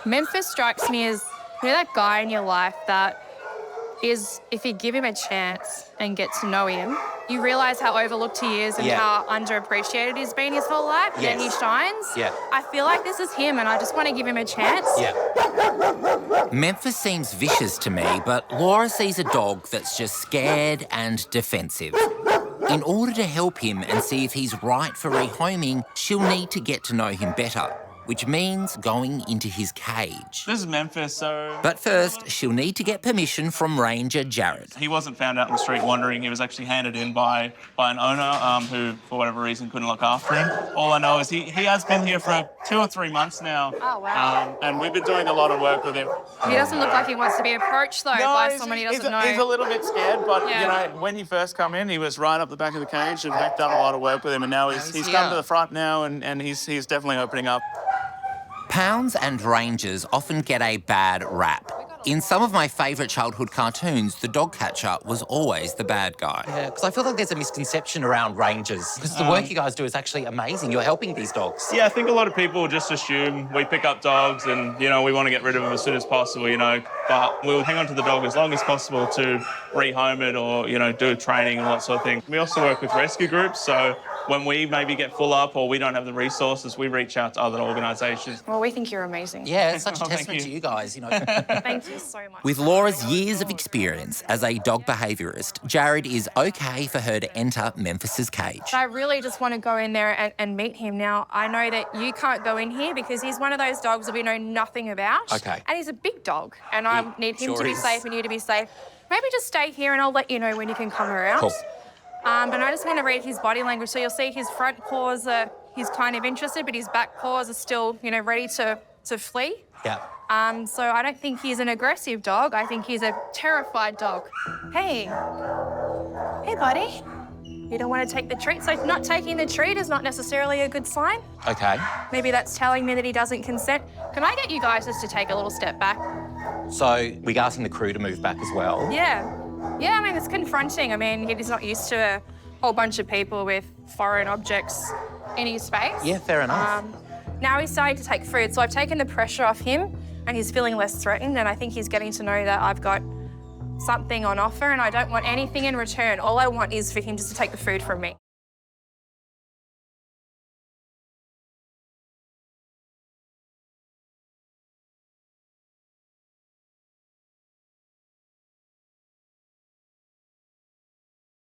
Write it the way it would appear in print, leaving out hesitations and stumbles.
Memphis strikes me as, that guy in your life that is, if you give him a chance and get to know him, you realise how overlooked he is and how underappreciated he's been his whole life, and then he shines. Yeah. I feel like this is him and I just want to give him a chance. Yeah. Memphis seems vicious to me, but Laura sees a dog that's just scared and defensive. In order to help him and see if he's right for rehoming, she'll need to get to know him better, which means going into his cage. This is Memphis, so... But first, she'll need to get permission from Ranger Jared. He wasn't found out in the street wandering. He was actually handed in by an owner who, for whatever reason, couldn't look after him. All I know is he has been here for 2 or 3 months now. Oh, wow. And we've been doing a lot of work with him. He doesn't look like he wants to be approached, though, by someone he doesn't know. He's a little bit scared, but, you know, when he first come in, he was right up the back of the cage, and we've done a lot of work with him, and now he's come to the front now, and he's definitely opening up. Pounds and rangers often get a bad rap. In some of my favourite childhood cartoons, the dog catcher was always the bad guy. Yeah, because I feel like there's a misconception around rangers, because the work you guys do is actually amazing. You're helping these dogs. Yeah, I think a lot of people just assume we pick up dogs and, you know, we want to get rid of them as soon as possible, you know, but we'll hang on to the dog as long as possible to rehome it or, you know, do training and that sort of thing. We also work with rescue groups, so when we maybe get full up or we don't have the resources, we reach out to other organisations. Well, we think you're amazing. Yeah, it's such a testament to you guys, you know. Thank you so much. With Laura's years of experience as a dog behaviourist, Jared is okay for her to enter Memphis's cage. I really just want to go in there and meet him. Now, I know that you can't go in here because he's one of those dogs that we know nothing about. Okay. And he's a big dog, and I need him to be safe and you to be safe. Maybe just stay here and I'll let you know when you can come around. Cool. But I just want to read his body language. So you'll see his front paws he's kind of interested, but his back paws are still, you know, ready to flee. Yeah. So I don't think he's an aggressive dog. I think he's a terrified dog. Hey. Hey, buddy. You don't want to take the treat? So not taking the treat is not necessarily a good sign. Okay. Maybe that's telling me that he doesn't consent. Can I get you guys just to take a little step back? So we're asking the crew to move back as well. Yeah. Yeah, I mean, it's confronting. I mean, he's not used to a whole bunch of people with foreign objects in his space. Yeah, fair enough. Now he's starting to take food, so I've taken the pressure off him and he's feeling less threatened, and I think he's getting to know that I've got something on offer and I don't want anything in return. All I want is for him just to take the food from me.